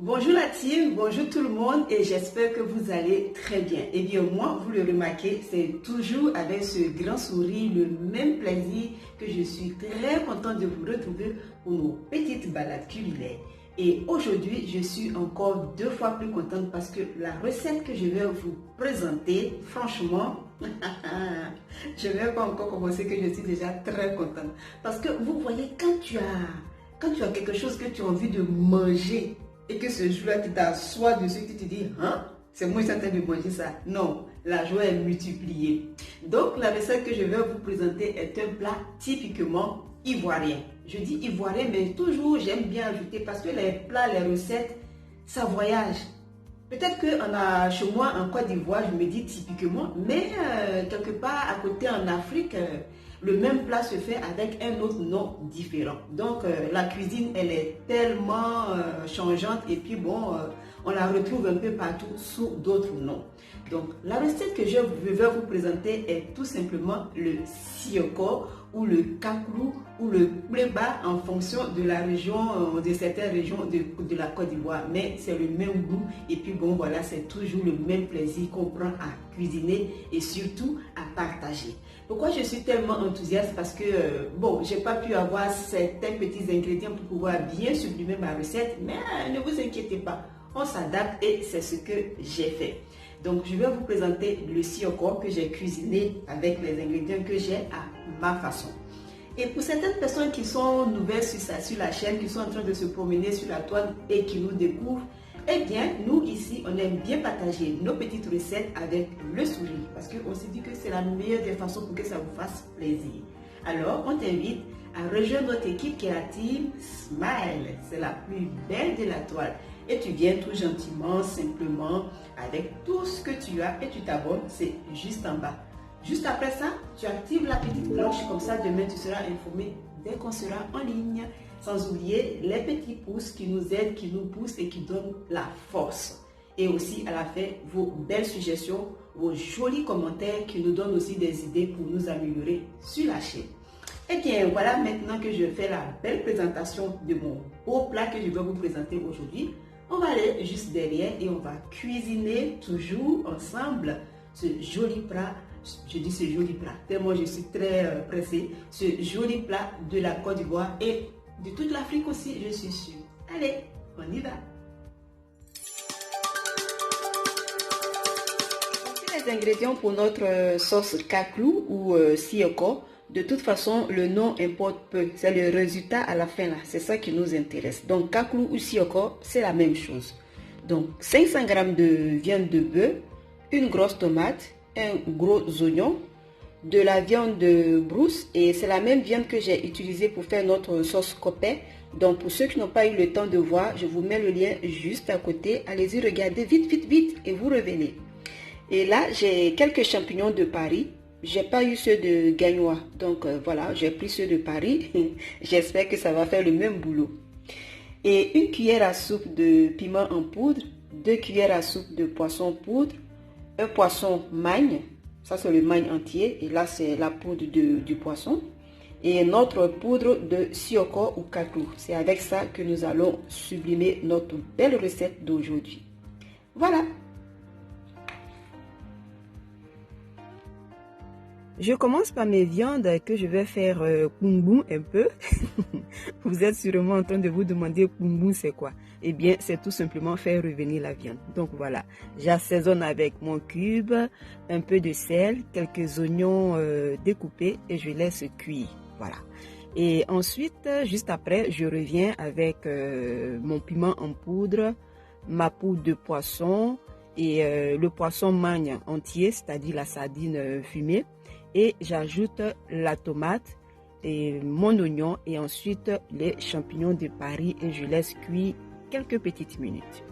Bonjour la team, bonjour tout le monde et j'espère que vous allez très bien. Eh bien moi, vous le remarquez, c'est toujours avec ce grand sourire, le même plaisir que je suis très contente de vous retrouver pour nos petites balades culinaires. Et aujourd'hui, je suis encore 2 fois plus contente parce que la recette que je vais vous présenter, franchement, je ne vais pas encore commencer que je suis déjà très contente. Parce que vous voyez, quand tu as quelque chose que tu as envie de manger, et que ce jour-là, tu t'assois dessus, tu te dis, hein, c'est moi qui suis en train de manger ça. Non, la joie est multipliée. Donc, la recette que je vais vous présenter est un plat typiquement ivoirien. Je dis ivoirien, mais toujours j'aime bien ajouter parce que les plats, les recettes, ça voyage. Peut-être qu'on a chez moi en Côte d'Ivoire, je me dis typiquement, mais quelque part à côté en Afrique, le même plat se fait avec un autre nom différent. Donc la cuisine, elle est tellement changeante et puis bon, on la retrouve un peu partout sous d'autres noms. Donc la recette que je vais vous présenter est tout simplement le sioko ou le kaklou ou le pleba en fonction de la région, de certaines régions de la Côte d'Ivoire. Mais c'est le même goût et puis bon voilà, c'est toujours le même plaisir qu'on prend à cuisiner et surtout à partager. Pourquoi je suis tellement enthousiaste? Parce que bon, j'ai pas pu avoir certains petits ingrédients pour pouvoir bien sublimer ma recette, mais ne vous inquiétez pas, on s'adapte et c'est ce que j'ai fait. Donc, je vais vous présenter le sioko que j'ai cuisiné avec les ingrédients que j'ai à ma façon. Et pour certaines personnes qui sont nouvelles sur la chaîne, qui sont en train de se promener sur la toile et qui nous découvrent, eh bien, nous ici, on aime bien partager nos petites recettes avec le sourire parce qu'on s'est dit que c'est la meilleure des façons pour que ça vous fasse plaisir. Alors, on t'invite à rejoindre notre équipe qui est la team Smile. C'est la plus belle de la toile. Et tu viens tout gentiment, simplement, avec tout ce que tu as et tu t'abonnes, c'est juste en bas. Juste après ça, tu actives la petite cloche, comme ça demain tu seras informé dès qu'on sera en ligne. Sans oublier les petits pouces qui nous aident, qui nous poussent et qui donnent la force. Et aussi à la fin, vos belles suggestions, vos jolis commentaires qui nous donnent aussi des idées pour nous améliorer sur la chaîne. Et bien voilà, maintenant que je fais la belle présentation de mon beau plat que je vais vous présenter aujourd'hui, on va aller juste derrière et on va cuisiner toujours ensemble ce joli plat. Je dis ce joli plat, tellement je suis très pressée. Ce joli plat de la Côte d'Ivoire et de toute l'Afrique aussi, je suis sûre. Allez, on y va. Voici les ingrédients pour notre sauce kaklou ou sioko. De toute façon, le nom importe peu. C'est le résultat à la fin là. C'est ça qui nous intéresse. Donc, kaklou ou sioko, c'est la même chose. Donc, 500 g de viande de bœuf, une grosse tomate, un gros oignon, de la viande de brousse. Et c'est la même viande que j'ai utilisée pour faire notre sauce copais. Donc, pour ceux qui n'ont pas eu le temps de voir, je vous mets le lien juste à côté. Allez-y, regardez vite, vite, vite et vous revenez. Et là, j'ai quelques champignons de Paris. J'ai pas eu ceux de Gagnois, donc voilà, j'ai pris ceux de Paris. J'espère que ça va faire le même boulot. Et une cuillère à soupe de piment en poudre, 2 cuillères à soupe de poisson poudre, un poisson magne, ça c'est le magne entier, et là c'est la poudre du poisson, et notre poudre de sioko ou kaklou. C'est avec ça que nous allons sublimer notre belle recette d'aujourd'hui. Voilà. Je commence par mes viandes que je vais faire koumbou un peu. Vous êtes sûrement en train de vous demander koumbou c'est quoi? Eh bien, c'est tout simplement faire revenir la viande. Donc voilà, j'assaisonne avec mon cube, un peu de sel, quelques oignons découpés et je laisse cuire. Voilà. Et ensuite, juste après, je reviens avec mon piment en poudre, ma poudre de poisson et le poisson magne entier, c'est-à-dire la sardine fumée. Et j'ajoute la tomate et mon oignon et ensuite les champignons de Paris et je laisse cuire quelques petites minutes.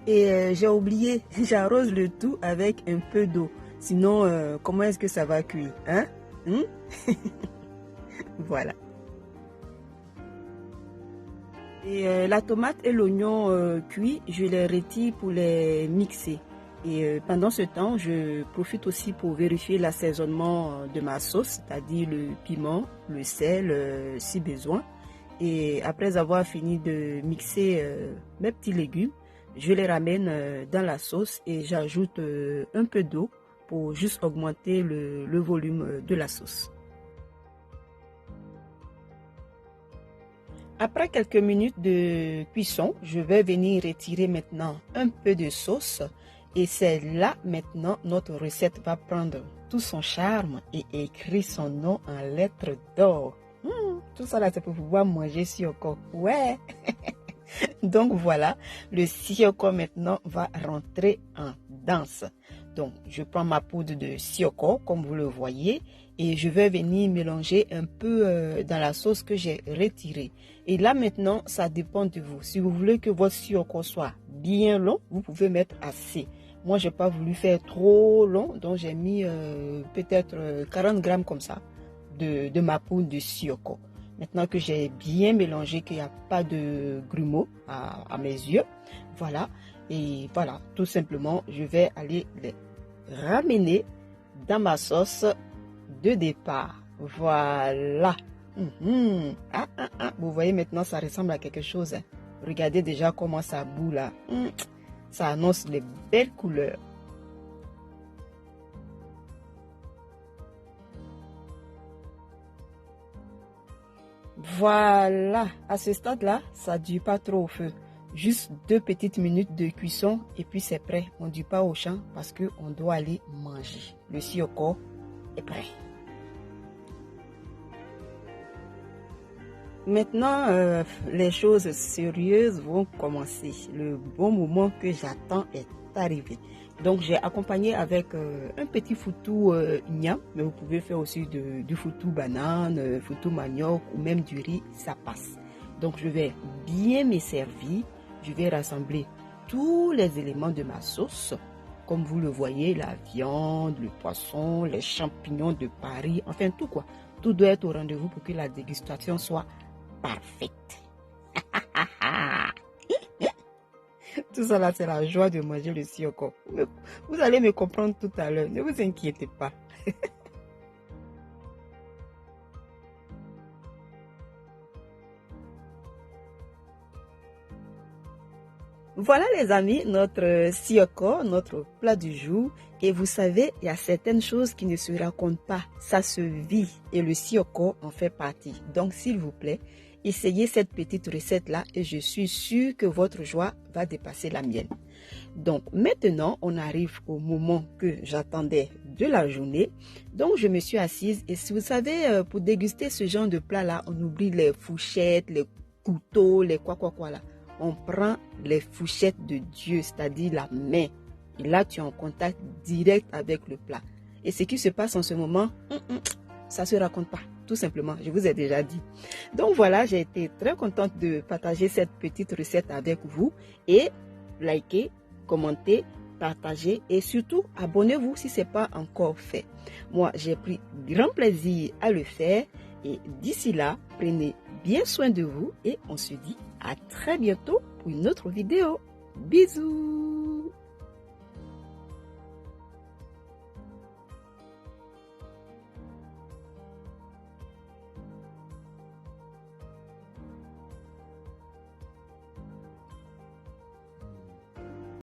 Et j'ai oublié, j'arrose le tout avec un peu d'eau. Sinon, comment est-ce que ça va cuire, hein? Voilà. Et la tomate et l'oignon cuits, je les retire pour les mixer. Et pendant ce temps, je profite aussi pour vérifier l'assaisonnement de ma sauce, c'est-à-dire le piment, le sel si besoin. et après avoir fini de mixer mes petits légumes, je les ramène dans la sauce et j'ajoute un peu d'eau pour juste augmenter le volume de la sauce. Après quelques minutes de cuisson, je vais venir retirer maintenant un peu de sauce et c'est là maintenant notre recette va prendre tout son charme et écrire son nom en lettres d'or. Tout ça là c'est pour pouvoir manger sioko. Ouais. Donc voilà, le sioko maintenant va rentrer en danse. Donc je prends ma poudre de sioko comme vous le voyez et je vais venir mélanger un peu dans la sauce que j'ai retirée. Et là maintenant, ça dépend de vous. Si vous voulez que votre sioko soit bien long, vous pouvez mettre assez. Moi, je n'ai pas voulu faire trop long, donc j'ai mis peut-être 40 grammes comme ça de ma poudre de sioko. Maintenant que j'ai bien mélangé, qu'il n'y a pas de grumeaux à mes yeux, voilà. Et voilà, tout simplement, je vais aller les ramener dans ma sauce de départ. Voilà. Vous voyez maintenant, ça ressemble à quelque chose. Regardez déjà comment ça bout là. Ça annonce les belles couleurs. Voilà, à ce stade-là, ça ne dure pas trop au feu. Juste 2 petites minutes de cuisson et puis c'est prêt. On ne dure pas au champ parce qu'on doit aller manger. Le sioko est prêt. Maintenant, les choses sérieuses vont commencer. Le bon moment que j'attends est arrivé. Donc, j'ai accompagné avec un petit foutou igname, mais vous pouvez faire aussi du foutou banane, foutou manioc ou même du riz, ça passe. Donc, je vais bien me servir. Je vais rassembler tous les éléments de ma sauce. Comme vous le voyez, la viande, le poisson, les champignons de Paris, enfin tout quoi. Tout doit être au rendez-vous pour que la dégustation soit parfaite. Tout ça là, c'est la joie de manger le sioko. Vous allez me comprendre tout à l'heure, ne vous inquiétez pas. Voilà les amis, notre sioko, notre plat du jour. Et vous savez, il y a certaines choses qui ne se racontent pas. Ça se vit et le sioko en fait partie. Donc s'il vous plaît, essayez cette petite recette-là et je suis sûre que votre joie va dépasser la mienne. Donc maintenant, on arrive au moment que j'attendais de la journée. Donc je me suis assise et si vous savez, pour déguster ce genre de plat-là, on oublie les fourchettes, les couteaux, les quoi là. On prend les fourchettes de Dieu, c'est-à-dire la main. Et là, tu es en contact direct avec le plat. Et ce qui se passe en ce moment, ça ne se raconte pas. Tout simplement, je vous ai déjà dit. Donc voilà, j'ai été très contente de partager cette petite recette avec vous. Et likez, commentez, partagez et surtout abonnez-vous si ce n'est pas encore fait. Moi, j'ai pris grand plaisir à le faire. Et d'ici là, prenez bien soin de vous et on se dit à très bientôt pour une autre vidéo. Bisous!